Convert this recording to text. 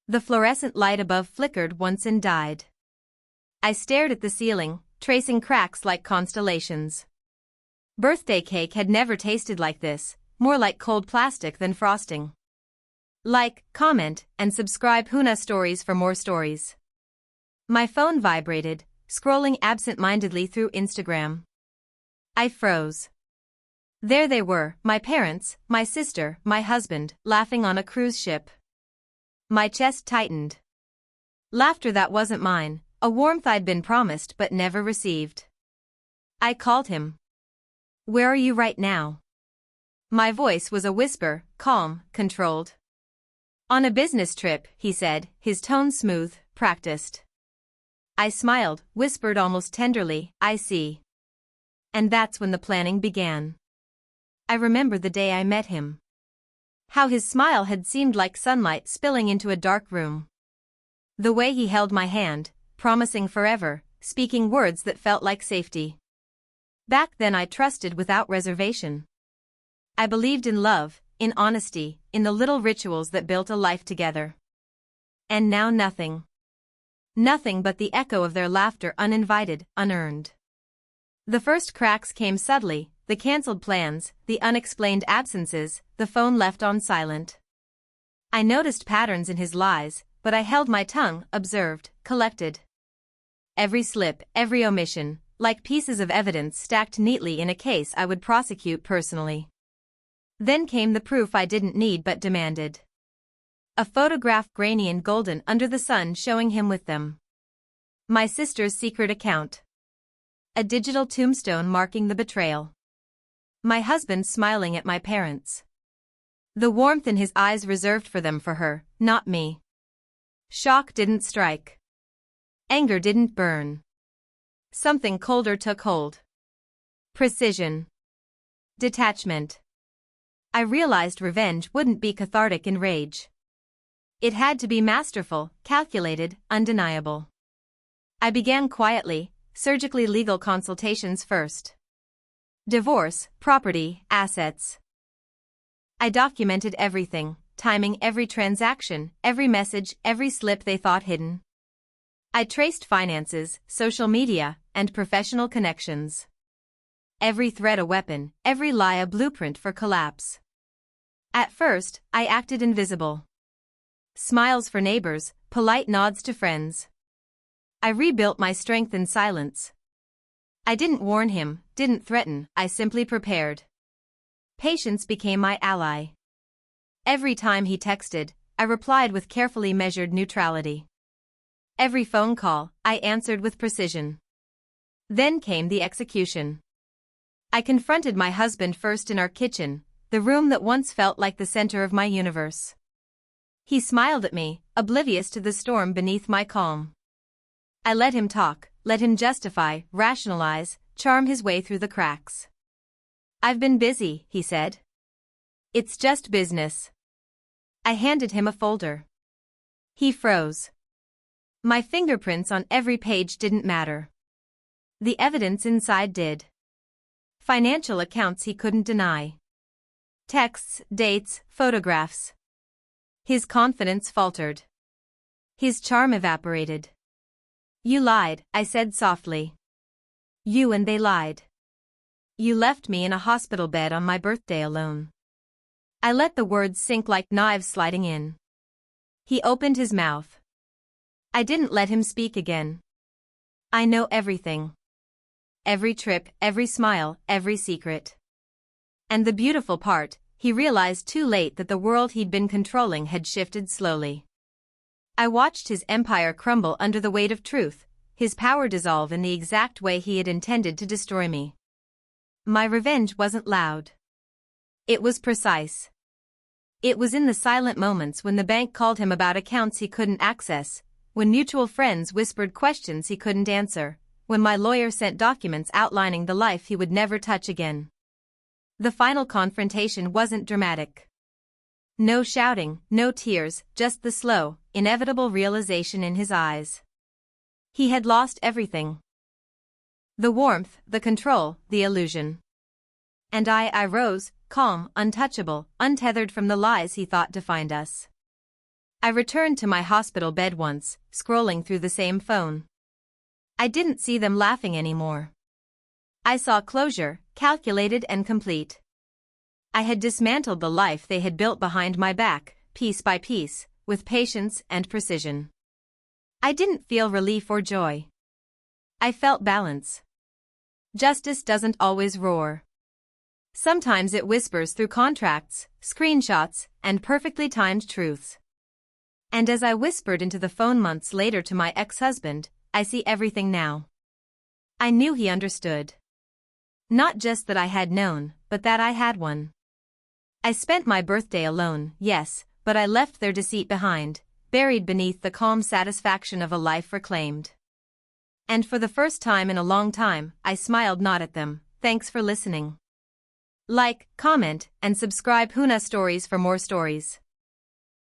The fluorescent light above flickered once and died. I stared at the ceiling, tracing cracks like constellations. Birthday cake had never tasted like this, more like cold plastic than frosting. Like, comment, and subscribe Huna Stories for more stories. My phone vibrated, scrolling absent-mindedly through Instagram. I froze. There they were, my parents, my sister, my husband, laughing on a cruise ship. My chest tightened. Laughter that wasn't mine, a warmth I'd been promised but never received. I called him. "Where are you right now?" My voice was a whisper, calm, controlled. "On a business trip," he said, his tone smooth, practiced. I smiled, whispered almost tenderly, "I see." And that's when the planning began. I remember the day I met him. How his smile had seemed like sunlight spilling into a dark room. The way he held my hand, promising forever, speaking words that felt like safety. Back then I trusted without reservation. I believed in love, in honesty, in the little rituals that built a life together. And now nothing. Nothing but the echo of their laughter, uninvited, unearned. The first cracks came subtly, the cancelled plans, the unexplained absences, the phone left on silent. I noticed patterns in his lies, but I held my tongue, observed, collected. Every slip, every omission, like pieces of evidence stacked neatly in a case I would prosecute personally. Then came the proof I didn't need but demanded. A photograph, grainy and golden under the sun, showing him with them. My sister's secret account. A digital tombstone marking the betrayal. My husband smiling at my parents. The warmth in his eyes reserved for them, for her, not me. Shock didn't strike. Anger didn't burn. Something colder took hold. Precision. Detachment. I realized revenge wouldn't be cathartic in rage. It had to be masterful, calculated, undeniable. I began quietly, surgically, legal consultations first. Divorce, property, assets. I documented everything, timing every transaction, every message, every slip they thought hidden. I traced finances, social media, and professional connections. Every thread a weapon, every lie a blueprint for collapse. At first, I acted invisible. Smiles for neighbors, polite nods to friends. I rebuilt my strength in silence. I didn't warn him, didn't threaten, I simply prepared. Patience became my ally. Every time he texted, I replied with carefully measured neutrality. Every phone call, I answered with precision. Then came the execution. I confronted my husband first in our kitchen, the room that once felt like the center of my universe. He smiled at me, oblivious to the storm beneath my calm. I let him talk, let him justify, rationalize, charm his way through the cracks. "I've been busy," he said. "It's just business." I handed him a folder. He froze. My fingerprints on every page didn't matter. The evidence inside did. Financial accounts he couldn't deny. Texts, dates, photographs. His confidence faltered. His charm evaporated. "You lied," I said softly. "You and they lied. You left me in a hospital bed on my birthday alone." I let the words sink like knives sliding in. He opened his mouth. I didn't let him speak again. "I know everything. Every trip, every smile, every secret." And the beautiful part, he realized too late that the world he'd been controlling had shifted slowly. I watched his empire crumble under the weight of truth, his power dissolve in the exact way he had intended to destroy me. My revenge wasn't loud. It was precise. It was in the silent moments when the bank called him about accounts he couldn't access, when mutual friends whispered questions he couldn't answer, when my lawyer sent documents outlining the life he would never touch again. The final confrontation wasn't dramatic. No shouting, no tears, just the slow, inevitable realization in his eyes. He had lost everything. The warmth, the control, the illusion. And I rose, calm, untouchable, untethered from the lies he thought defined us. I returned to my hospital bed once, scrolling through the same phone. I didn't see them laughing anymore. I saw closure, calculated and complete. I had dismantled the life they had built behind my back, piece by piece, with patience and precision. I didn't feel relief or joy. I felt balance. Justice doesn't always roar. Sometimes it whispers through contracts, screenshots, and perfectly timed truths. And as I whispered into the phone months later to my ex-husband, I see everything now. I knew he understood. Not just that I had known, but that I had won. I spent my birthday alone, yes, but I left their deceit behind, buried beneath the calm satisfaction of a life reclaimed. And for the first time in a long time, I smiled not at them. Thanks for listening. Like, comment, and subscribe Huna Stories for more stories.